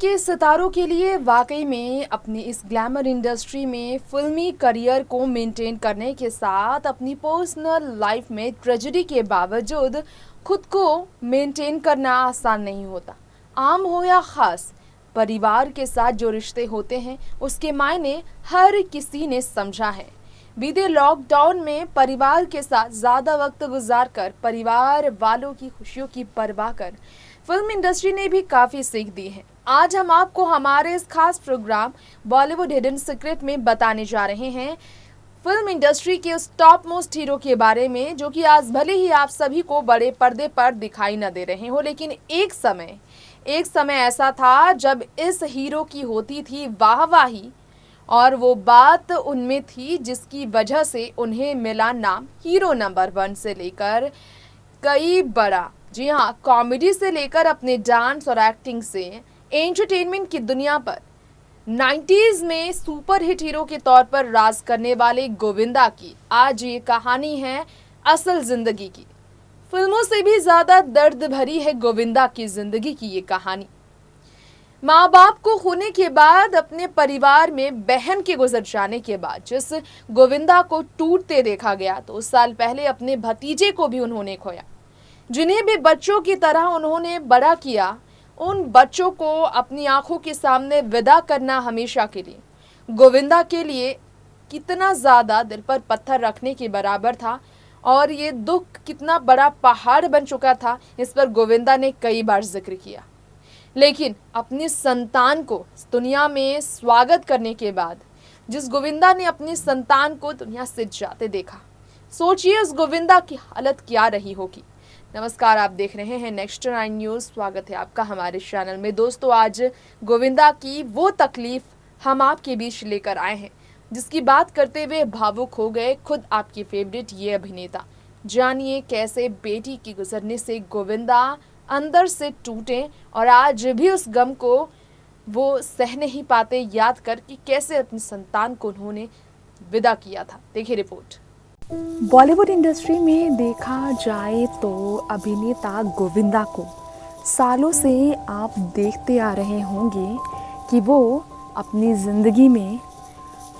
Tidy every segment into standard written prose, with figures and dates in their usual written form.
के सितारों के लिए वाकई में अपनी इस ग्लैमर इंडस्ट्री में फिल्मी करियर को मेंटेन करने के साथ अपनी पर्सनल लाइफ में ट्रेजेडी के बावजूद खुद को मेंटेन करना आसान नहीं होता। आम हो या ख़ास, परिवार के साथ जो रिश्ते होते हैं उसके मायने हर किसी ने समझा है। बीते लॉकडाउन में परिवार के साथ ज़्यादा वक्त गुजारकर परिवार वालों की खुशियों की परवाह कर फिल्म इंडस्ट्री ने भी काफ़ी सीख दी है। आज हम आपको हमारे इस खास प्रोग्राम बॉलीवुड हिडन सीक्रेट में बताने जा रहे हैं फिल्म इंडस्ट्री के उस टॉप मोस्ट हीरो के बारे में जो कि आज भले ही आप सभी को बड़े पर्दे पर दिखाई न दे रहे हो, लेकिन एक समय ऐसा था जब इस हीरो की होती थी वाहवाही और वो बात उनमें थी जिसकी वजह से उन्हें मिला नाम हीरो नंबर 1 से लेकर कई बड़ा, जी हाँ, कॉमेडी से लेकर अपने डांस और एक्टिंग से एंटरटेनमेंट की दुनिया पर 90s में सुपर हिट हीरो के तौर पर राज करने वाले गोविंदा की आज ये कहानी है असल जिंदगी की। फिल्मों से भी ज्यादा दर्द भरी है गोविंदा की जिंदगी की ये कहानी। माँ बाप को खोने के बाद, अपने परिवार में बहन के गुजर जाने के बाद जिस गोविंदा को टूटते देखा गया, तो उस साल पहले अपने भतीजे को भी उन्होंने खोया। जिन्हें भी बच्चों की तरह उन्होंने बड़ा किया, उन बच्चों को अपनी आंखों के सामने विदा करना हमेशा के लिए गोविंदा के लिए कितना ज़्यादा दिल पर पत्थर रखने के बराबर था और ये दुख कितना बड़ा पहाड़ बन चुका था, इस पर गोविंदा ने कई बार जिक्र किया। लेकिन अपनी संतान को दुनिया में स्वागत करने के बाद जिस गोविंदा ने अपनी संतान को दुनिया से जाते देखा, सोचिए उस गोविंदा की हालत क्या रही होगी। नमस्कार, आप देख रहे हैं नेक्स्ट 9 न्यूज़। स्वागत है आपका हमारे चैनल में। दोस्तों, आज गोविंदा की वो तकलीफ हम आपके बीच लेकर आए हैं जिसकी बात करते हुए भावुक हो गए खुद आपके फेवरेट ये अभिनेता। जानिए कैसे बेटी की गुजरने से गोविंदा अंदर से टूटे और आज भी उस गम को वो सह नहीं पाते, याद कर कि कैसे अपनी संतान को उन्होंने विदा किया था। देखिए रिपोर्ट। बॉलीवुड इंडस्ट्री में देखा जाए तो अभिनेता गोविंदा को सालों से आप देखते आ रहे होंगे कि वो अपनी ज़िंदगी में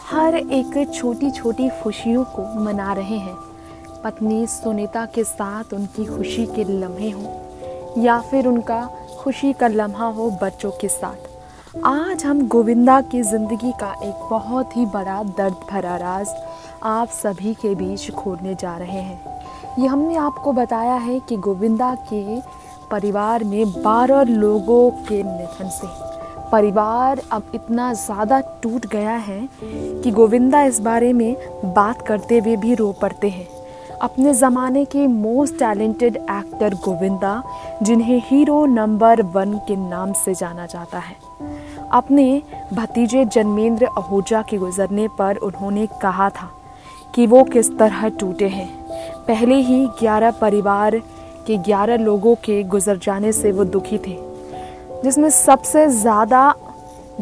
हर एक छोटी छोटी खुशियों को मना रहे हैं। पत्नी सुनीता के साथ उनकी खुशी के लम्हे हों या फिर उनका खुशी का लम्हा हो बच्चों के साथ। आज हम गोविंदा की ज़िंदगी का एक बहुत ही बड़ा दर्द भरा राज आप सभी के बीच खोलने जा रहे हैं। ये हमने आपको बताया है कि गोविंदा के परिवार में 12 लोगों के निधन से परिवार अब इतना ज़्यादा टूट गया है कि गोविंदा इस बारे में बात करते हुए भी रो पड़ते हैं। अपने ज़माने के मोस्ट टैलेंटेड एक्टर गोविंदा, जिन्हें हीरो नंबर 1 के नाम से जाना जाता है, अपने भतीजे जन्मेंद्र आहूजा के गुजरने पर उन्होंने कहा था कि वो किस तरह टूटे हैं। पहले ही 11 परिवार के 11 लोगों के गुजर जाने से वो दुखी थे, जिसमें सबसे ज़्यादा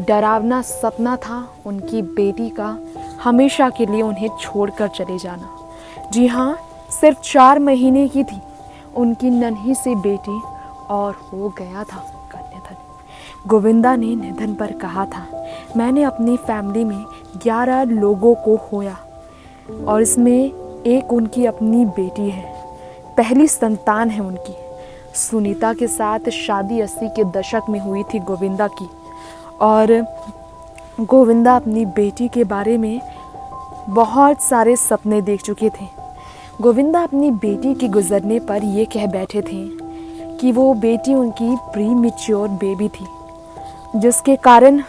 डरावना सपना था उनकी बेटी का हमेशा के लिए उन्हें छोड़कर चले जाना। जी हाँ, सिर्फ 4 महीने की थी उनकी नन्ही सी बेटी और हो गया था निधन। गोविंदा ने निधन पर कहा था, मैंने अपनी फैमिली में 11 लोगों को खोया और इसमें एक उनकी अपनी बेटी है, पहली संतान है उनकी। सुनीता के साथ शादी 80 के दशक में हुई थी गोविंदा की और गोविंदा अपनी बेटी के बारे में बहुत सारे सपने देख चुके थे। गोविंदा अपनी बेटी के गुजरने पर ये कह बैठे थे कि वो बेटी उनकी प्रीमेच्योर बेबी थी, जिसके कारण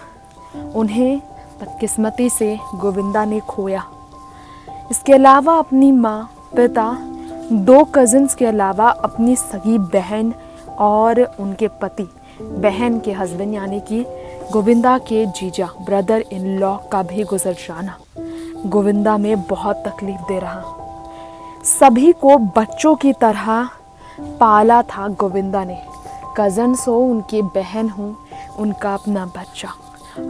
उन्हें बदकिस्मती से गोविंदा ने खोया। इसके अलावा अपनी माँ, पिता, 2 कज़िन्स के अलावा अपनी सगी बहन और उनके पति, बहन के हस्बैंड यानी कि गोविंदा के जीजा, ब्रदर इन लॉ का भी गुजर जाना गोविंदा में बहुत तकलीफ दे रहा। सभी को बच्चों की तरह पाला था गोविंदा ने। कज़न्स हो, उनकी बहन हो, उनका अपना बच्चा,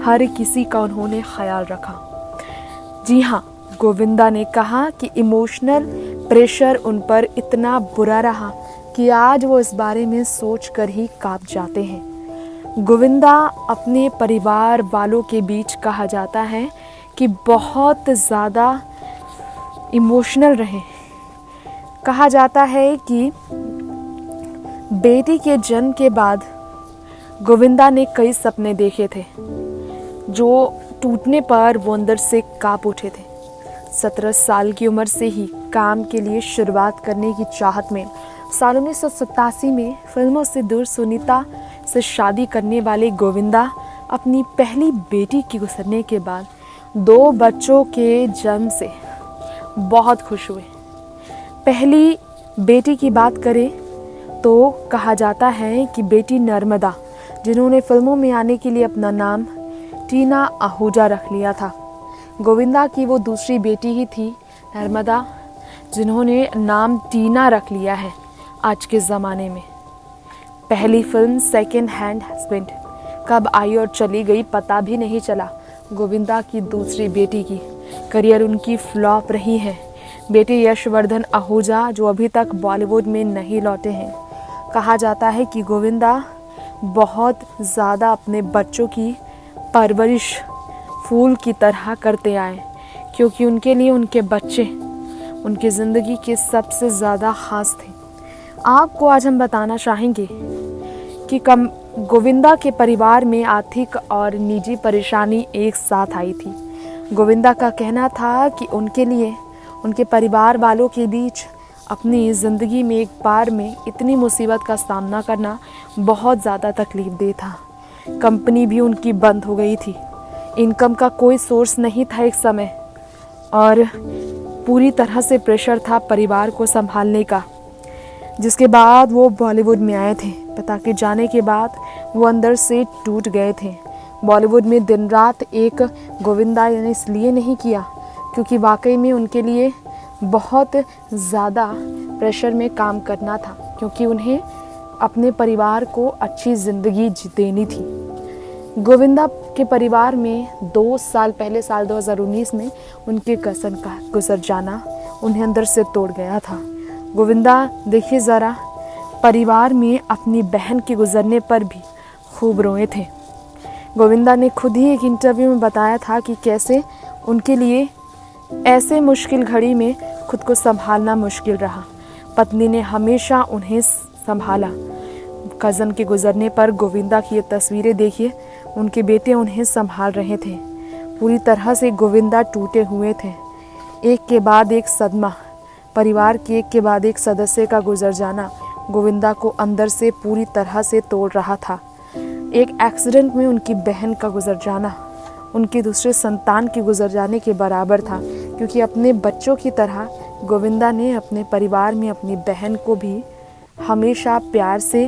हर किसी का उन्होंने ख्याल रखा। जी हाँ, गोविंदा ने कहा कि इमोशनल प्रेशर उन पर इतना बुरा रहा कि आज वो इस बारे में सोच कर ही कांप जाते हैं। गोविंदा अपने परिवार वालों के बीच कहा जाता है कि बहुत ज़्यादा इमोशनल रहे। कहा जाता है कि बेटी के जन्म के बाद गोविंदा ने कई सपने देखे थे जो टूटने पर वो अंदर से कांप उठे थे। 17 साल की उम्र से ही काम के लिए शुरुआत करने की चाहत में साल 1987 में फिल्मों से दूर सुनीता से शादी करने वाले गोविंदा अपनी पहली बेटी के गुजरने के बाद 2 बच्चों के जन्म से बहुत खुश हुए। पहली बेटी की बात करें तो कहा जाता है कि बेटी नर्मदा, जिन्होंने फिल्मों में आने के लिए अपना नाम टीना आहूजा रख लिया था, गोविंदा की वो दूसरी बेटी ही थी नर्मदा, जिन्होंने नाम टीना रख लिया है आज के ज़माने में। पहली फिल्म सेकेंड हैंड हस्बैंड कब आई और चली गई पता भी नहीं चला। गोविंदा की दूसरी बेटी की करियर उनकी फ्लॉप रही है। बेटे यशवर्धन आहूजा जो अभी तक बॉलीवुड में नहीं लौटे हैं। कहा जाता है कि गोविंदा बहुत ज़्यादा अपने बच्चों की परवरिश फूल की तरह करते आए, क्योंकि उनके लिए उनके बच्चे उनकी ज़िंदगी के सबसे ज़्यादा ख़ास थे। आपको आज हम बताना चाहेंगे कि गोविंदा के परिवार में आर्थिक और निजी परेशानी एक साथ आई थी। गोविंदा का कहना था कि उनके लिए उनके परिवार वालों के बीच अपनी ज़िंदगी में एक बार में इतनी मुसीबत का सामना करना बहुत ज़्यादा तकलीफ दे था। कंपनी भी उनकी बंद हो गई थी, इनकम का कोई सोर्स नहीं था एक समय, और पूरी तरह से प्रेशर था परिवार को संभालने का। जिसके बाद वो बॉलीवुड में आए थे। पिता के जाने के बाद वो अंदर से टूट गए थे। बॉलीवुड में दिन रात एक गोविंदा ने इसलिए नहीं किया क्योंकि वाकई में उनके लिए बहुत ज़्यादा प्रेशर में काम करना था, क्योंकि उन्हें अपने परिवार को अच्छी ज़िंदगी देनी थी। गोविंदा के परिवार में 2 साल पहले साल 2019 में उनके कज़न का गुजर जाना उन्हें अंदर से तोड़ गया था। गोविंदा देखिए ज़रा, परिवार में अपनी बहन के गुजरने पर भी खूब रोए थे। गोविंदा ने खुद ही एक इंटरव्यू में बताया था कि कैसे उनके लिए ऐसे मुश्किल घड़ी में खुद को संभालना मुश्किल रहा। पत्नी ने हमेशा उन्हें संभाला। कज़न के गुजरने पर गोविंदा की ये तस्वीरें देखिए, उनके बेटे उन्हें संभाल रहे थे। पूरी तरह से गोविंदा टूटे हुए थे। एक के बाद एक सदमा, परिवार के एक के बाद एक सदस्य का गुजर जाना गोविंदा को अंदर से पूरी तरह से तोड़ रहा था। एक एक्सीडेंट में उनकी बहन का गुजर जाना उनके दूसरे संतान के गुजर जाने के बराबर था, क्योंकि अपने बच्चों की तरह गोविंदा ने अपने परिवार में अपनी बहन को भी हमेशा प्यार से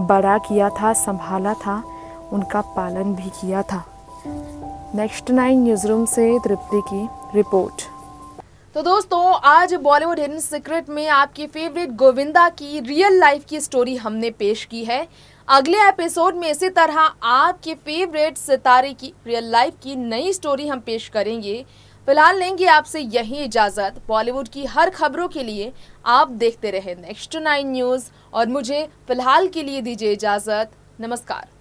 बड़ा किया था, संभाला था, उनका पालन भी किया था। नेक्स्ट 9 न्यूज़रूम से तृप्ति की रिपोर्ट। तो दोस्तों, आज बॉलीवुड हिडन सीक्रेट में आपकी फेवरेट गोविंदा की रियल लाइफ की स्टोरी हमने पेश की है। अगले एपिसोड में इसी तरह आपके फेवरेट सितारे की रियल लाइफ की नई स्टोरी हम पेश करेंगे। फिलहाल लेंगे आपसे यही इजाज़त। बॉलीवुड की हर खबरों के लिए आप देखते रहे नेक्स्ट 9 न्यूज़ और मुझे फिलहाल के लिए दीजिए इजाज़त। नमस्कार।